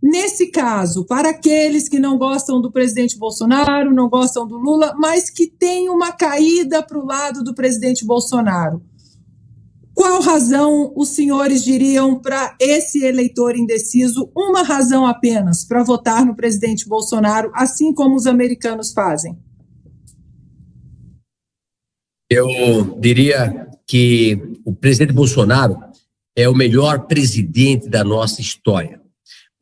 Nesse caso, para aqueles que não gostam do presidente Bolsonaro, não gostam do Lula, mas que têm uma caída para o lado do presidente Bolsonaro, qual razão os senhores diriam para esse eleitor indeciso, uma razão apenas, para votar no presidente Bolsonaro, assim como os americanos fazem? Eu diria que o presidente Bolsonaro é o melhor presidente da nossa história.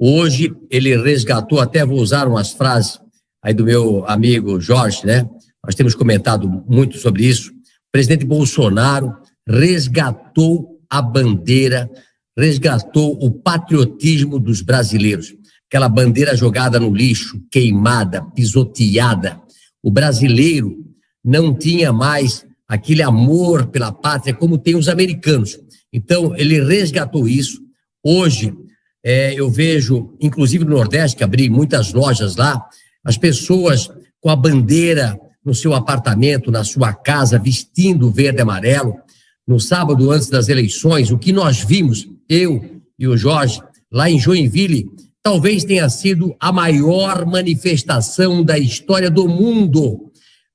Hoje ele resgatou, até vou usar umas frases aí do meu amigo Jorge, né? Nós temos comentado muito sobre isso. O presidente Bolsonaro resgatou a bandeira, resgatou o patriotismo dos brasileiros. Aquela bandeira jogada no lixo, queimada, pisoteada. O brasileiro não tinha mais aquele amor pela pátria como tem os americanos. Então, ele resgatou isso. Hoje, eu vejo, inclusive no Nordeste, que abri muitas lojas lá, as pessoas com a bandeira no seu apartamento, na sua casa, vestindo verde e amarelo. No sábado, antes das eleições, o que nós vimos, eu e o Jorge, lá em Joinville, talvez tenha sido a maior manifestação da história do mundo.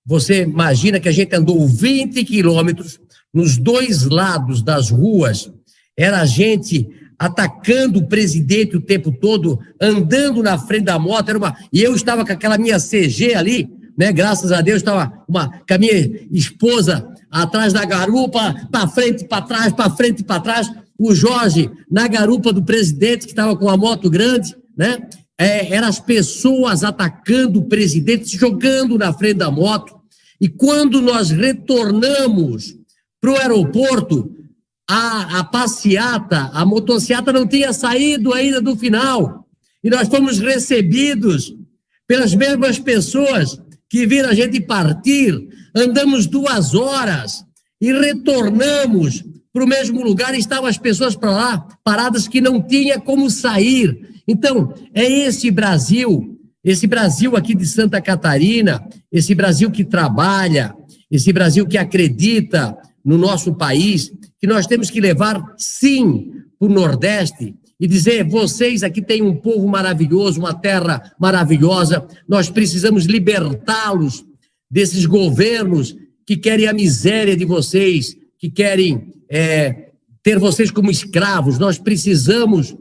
Você imagina que a gente andou 20 quilômetros nos dois lados das ruas, era a gente atacando o presidente o tempo todo, andando na frente da moto, e eu estava com aquela minha CG ali, né? Graças a Deus, estava com a minha esposa atrás da garupa, para frente, para trás, para frente e para trás, o Jorge na garupa do presidente, que estava com a moto grande, né? Eram as pessoas atacando o presidente, se jogando na frente da moto, e quando nós retornamos para o aeroporto, a passeata, a motociata não tinha saído ainda do final, e nós fomos recebidos pelas mesmas pessoas que viram a gente partir. Andamos 2 horas e retornamos para o mesmo lugar e estavam as pessoas para lá, paradas, que não tinha como sair. Então, é esse Brasil aqui de Santa Catarina, esse Brasil que trabalha, esse Brasil que acredita no nosso país, que nós temos que levar, sim, para o Nordeste e dizer: vocês aqui têm um povo maravilhoso, uma terra maravilhosa, nós precisamos libertá-los desses governos que querem a miséria de vocês, que querem ter vocês como escravos. Nós precisamos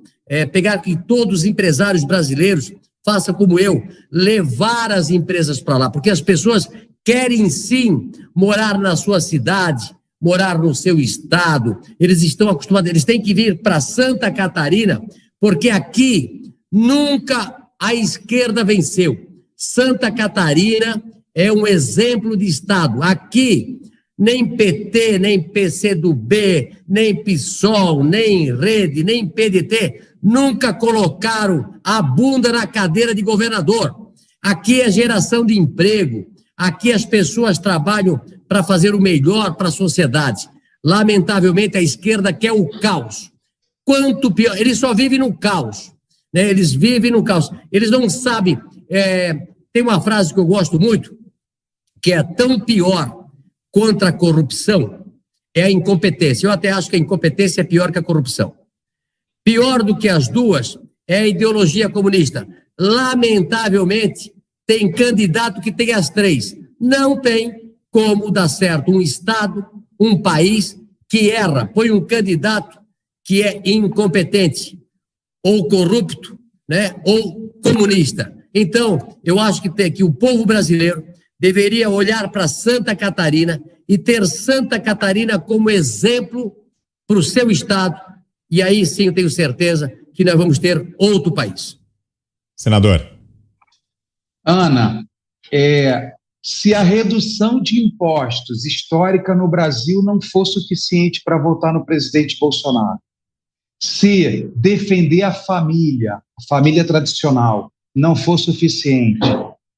pegar que todos os empresários brasileiros façam como eu, levar as empresas para lá, porque as pessoas querem sim morar na sua cidade, morar no seu estado, eles estão acostumados, eles têm que vir para Santa Catarina, porque aqui nunca a esquerda venceu. Santa Catarina é um exemplo de estado. Aqui, nem PT, nem PCdoB, nem PSOL, nem Rede, nem PDT nunca colocaram a bunda na cadeira de governador. Aqui é geração de emprego, aqui as pessoas trabalham para fazer o melhor para a sociedade. Lamentavelmente, a esquerda quer o caos. Quanto pior, eles só vivem no caos, né? Eles vivem no caos. Eles não sabem. Tem uma frase que eu gosto muito, que é: tão pior contra a corrupção é a incompetência. Eu até acho que a incompetência é pior que a corrupção. Pior do que as duas é a ideologia comunista. Lamentavelmente, tem candidato que tem as três. Não tem como dar certo um Estado, um país que erra, põe um candidato que é incompetente, ou corrupto, né, ou comunista. Então, eu acho que o povo brasileiro deveria olhar para Santa Catarina e ter Santa Catarina como exemplo para o seu Estado, e aí sim eu tenho certeza que nós vamos ter outro país. Senador. Ana, se a redução de impostos histórica no Brasil não for suficiente para votar no presidente Bolsonaro, se defender a família tradicional, não for suficiente,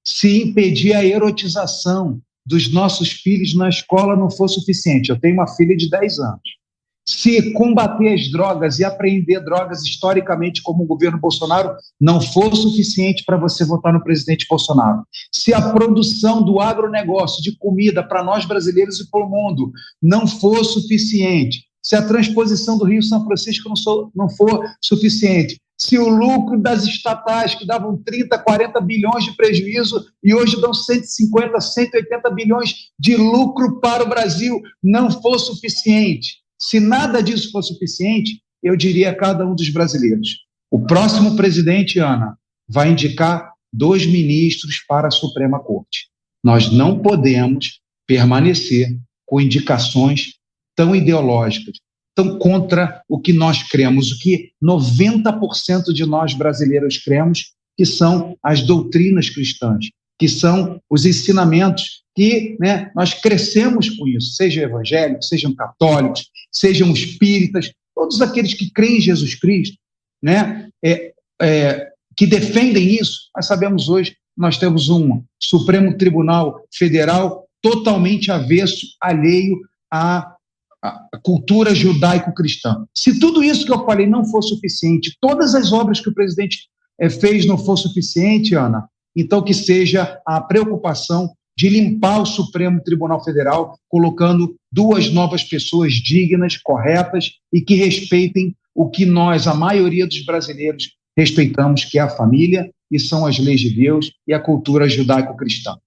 se impedir a erotização dos nossos filhos na escola não for suficiente, eu tenho uma filha de 10 anos, se combater as drogas e apreender drogas historicamente como o governo Bolsonaro não for suficiente para você votar no presidente Bolsonaro, se a produção do agronegócio de comida para nós brasileiros e para o mundo não for suficiente, se a transposição do Rio São Francisco não for suficiente, Se o lucro das estatais, que davam 30, 40 bilhões de prejuízo, e hoje dão 150, 180 bilhões de lucro para o Brasil, não for suficiente, se nada disso for suficiente, eu diria a cada um dos brasileiros: o próximo presidente, Ana, vai indicar 2 ministros para a Suprema Corte. Nós não podemos permanecer com indicações tão ideológicas, tão contra o que nós cremos, o que 90% de nós brasileiros cremos, que são as doutrinas cristãs, que são os ensinamentos que, né, nós crescemos com isso, sejam evangélicos, sejam católicos, sejam espíritas, todos aqueles que creem em Jesus Cristo, né, que defendem isso. Nós sabemos hoje, nós temos um Supremo Tribunal Federal totalmente avesso, alheio à cultura judaico-cristã. Se tudo isso que eu falei não for suficiente, todas as obras que o presidente fez não for suficiente, Ana, então que seja a preocupação de limpar o Supremo Tribunal Federal, colocando 2 novas pessoas dignas, corretas e que respeitem o que nós, a maioria dos brasileiros, respeitamos, que é a família e são as leis de Deus e a cultura judaico-cristã.